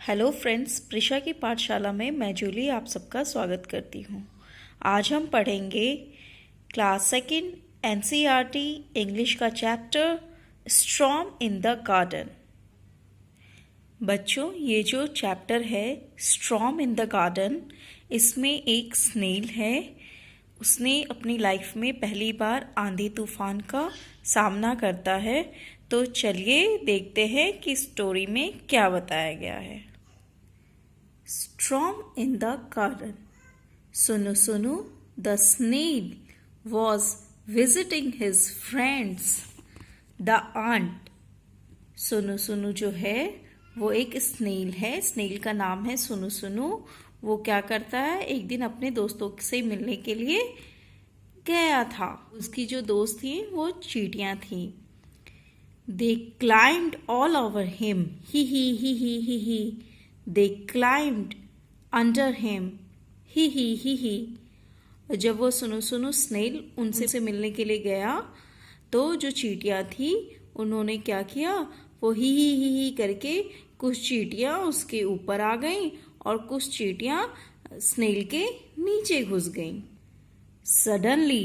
Hello friends, Prisha की पाठशाला में मैं जूली आप सबका स्वागत करती हूँ। आज हम पढ़ेंगे क्लास सेकंड एनसीईआरटी इंग्लिश का chapter storm in the garden. बच्चों, ये जो चैप्टर है स्टॉर्म इन द गार्डन, इसमें एक स्नेल है। उसने अपनी लाइफ में पहली बार आंधी तूफान का सामना करता है। तो चलिए देखते हैं कि स्टोरी में क्या बताया गया है। Storm in the garden. Sunu Sunu the snail was visiting his friends. The aunt. सुनु सुनु जो है वो एक स्नेल है। स्नेल का नाम है सुनु सुनु। वो क्या करता है, एक दिन अपने दोस्तों से मिलने के लिए गया था। उसकी जो दोस्त थी वो चींटियां थी। They climbed all over him. He. They climbed under him. He. जब वो सुनु सुनु स्नेल उनसे मिलने के लिए गया तो जो चींटियां थी उन्होंने क्या किया, वो ही करके कुछ चींटियां उसके ऊपर आ गईं और कुछ चींटियां स्नेल के नीचे घुस गईं। Suddenly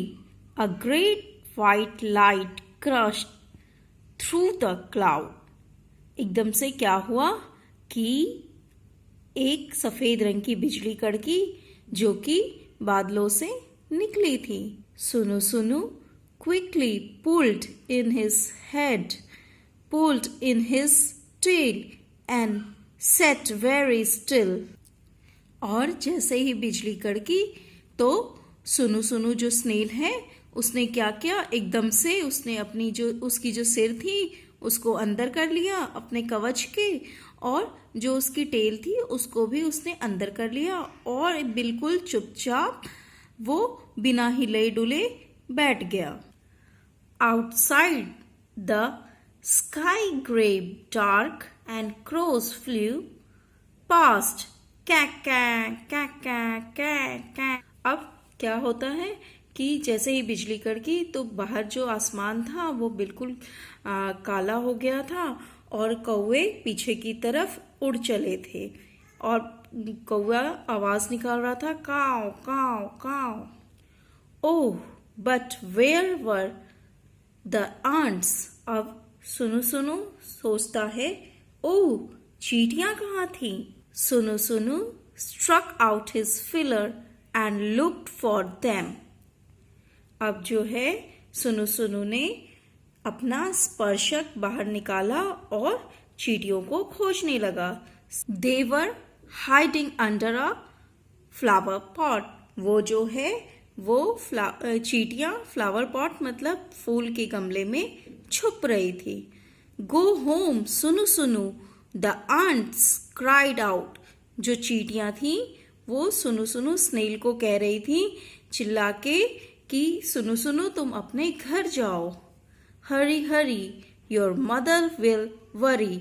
a great white light crashed through the cloud. एकदम से क्या हुआ कि एक सफेद रंग की बिजली कड़की जो कि बादलों से निकली थी। Sunu Sunu quickly pulled in his head, pulled in his tail and sat very still. और जैसे ही बिजली कड़की तो सुनु सुनु जो स्नेल है उसने क्या किया, एकदम से उसने अपनी जो उसकी जो सिर थी उसको अंदर कर लिया अपने कवच के, और जो उसकी टेल थी उसको भी उसने अंदर कर लिया और बिल्कुल चुपचाप वो बिना हिले डुले बैठ गया। Outside the sky grey dark and crows flew past कैक कैक कैक कैक। अब क्या होता है कि जैसे ही बिजली कड़की तो बाहर जो आसमान था वो बिल्कुल काला हो गया था और कौवे पीछे की तरफ उड़ चले थे और कौवा आवाज निकाल रहा था, काव काव काव। Oh but where were the ants. अब सुनु सुनु सोचता है, ओह चींटियां कहाँ थी। Sunu Sunu struck out his feeler and looked for them. अब जो है सुनु सुनु ने अपना स्पर्शक बाहर निकाला और चींटियों को खोजने लगा। They were hiding under a flower pot. वो जो है वो चींटियां फ्लावर पॉट मतलब फूल के गमले में छुप रही थी। Go home, सुनु सुनु, the ants cried out. जो चींटियां थी वो सुनु सुनु स्नेल को कह रही थी चिल्ला के कि सुनु सुनु तुम अपने घर जाओ। Hari Hari, your mother will worry.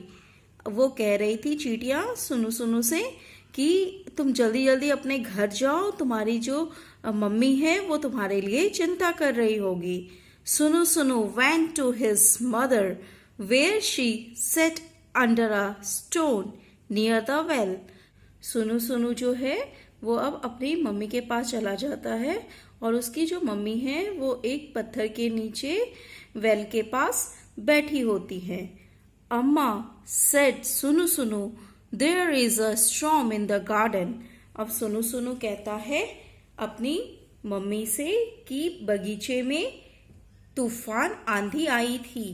वो कह रही थी चींटियां सुनु सुनु से कि तुम जल्दी जल्दी अपने घर जाओ, तुम्हारी जो मम्मी है वो तुम्हारे लिए चिंता कर रही होगी। Sunu Sunu went to his mother where she sat under a stone near the well. Sunu Sunu जो है वो अब अपनी मम्मी के पास चला जाता है और उसकी जो मम्मी है वो एक पत्थर के नीचे वेल के पास बैठी होती है। अम्मा said Sunu Sunu there is a storm in the garden. अब सुनु सुनु कहता है अपनी मम्मी से कि बगीचे में तूफान आंधी आई थी।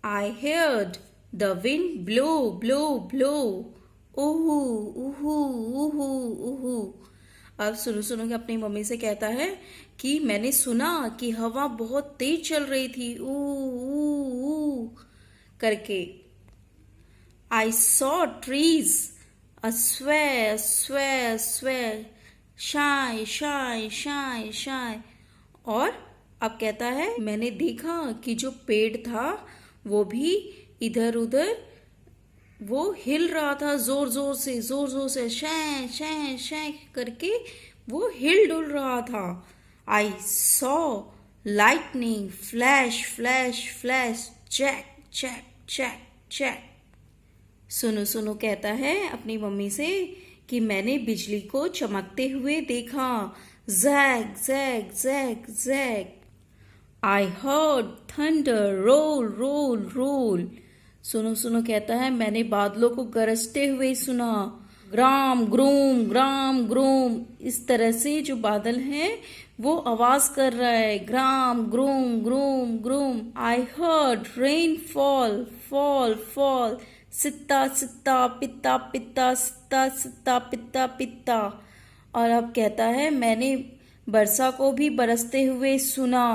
I heard the wind blow blow blow, ओहू उहू उहू उहू। अब सुनु सुनु के अपनी मम्मी से कहता है कि मैंने सुना कि हवा बहुत तेज चल रही थी, ऊ करके। आई सॉ ट्रीज अस्वे स्वे स्वे शाय शाय शाय शाय। और अब कहता है मैंने देखा कि जो पेड़ था वो भी इधर उधर वो हिल रहा था, जोर जोर से शै शै शै करके वो हिल डुल रहा था। I saw lightning flash flash flash, चैक चैक चैक चैक। सुनु सुनु कहता है अपनी मम्मी से कि मैंने बिजली को चमकते हुए देखा। जैग जैग जैग जैग। I heard thunder roll roll roll. Sunu Sunu कहता है मैंने बादलों को गरजते हुए सुना। ग्राम ग्रूम। इस तरह से जो बादल हैं वो आवाज कर रहा है, ग्राम ग्रूम ग्रूम ग्रूम। I heard rain fall fall fall. सित्ता सित्ता पित्ता पित्ता सित्ता सित्ता पित्ता पित्ता। और अब कहता है मैंने वर्षा को भी बरसते हुए सुना।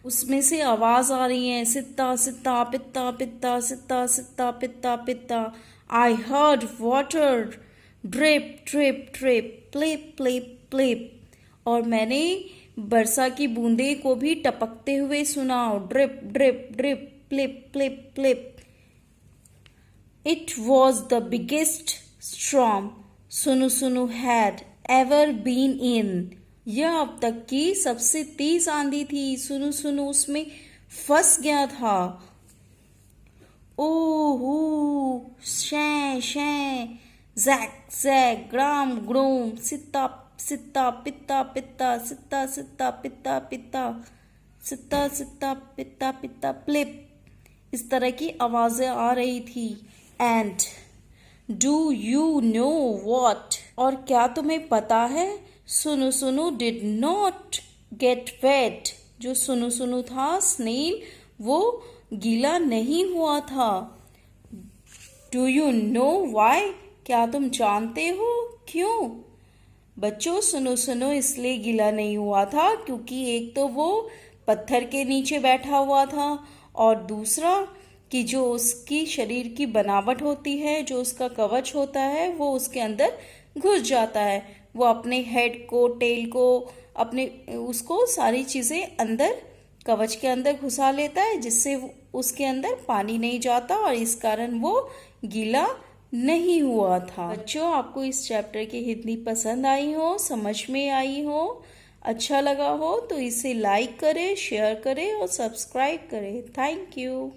उसमें से आवाज आ रही है, सित्ता सित्ता पित्ता पित्ता सित्ता सित्ता पित्ता पित्ता। I heard water drip drip drip plip plip plip. और मैंने वर्षा की बूंदे को भी टपकते हुए सुना, drip drip drip plip plip plip. It was the biggest storm सुनु सुनु had ever been in। यह अब तक की सबसे तेज आंधी थी। सुनु सुनु उसमें फंस गया था। ओह शै शै जैक जैक ग्राम ग्रूम सित्ता सित्ता पित्ता पित्ता सित्ता सित्ता पित्ता पित्ता सित्ता सित्ता पित्ता पित्ता प्लिप। इस तरह की आवाजें आ रही थी। And do you know what. और क्या तुम्हें पता है, सुनु सुनु डिड नॉट गेट वेट। जो सुनु सुनु था स्नेल वो गीला नहीं हुआ था। Do you know why. क्या तुम जानते हो क्यों? बच्चों सुनु सुनु इसलिए गीला नहीं हुआ था क्योंकि एक तो वो पत्थर के नीचे बैठा हुआ था और दूसरा कि जो उसकी शरीर की बनावट होती है, जो उसका कवच होता है वो उसके अंदर घुस जाता है। वो अपने हेड को, टेल को, अपने उसको सारी चीजें अंदर कवच के अंदर घुसा लेता है जिससे उसके अंदर पानी नहीं जाता और इस कारण वो गीला नहीं हुआ था। बच्चों आपको इस चैप्टर की हिंदी पसंद आई हो, समझ में आई हो, अच्छा लगा हो तो इसे लाइक करें, शेयर करें और सब्सक्राइब करें। Thank you.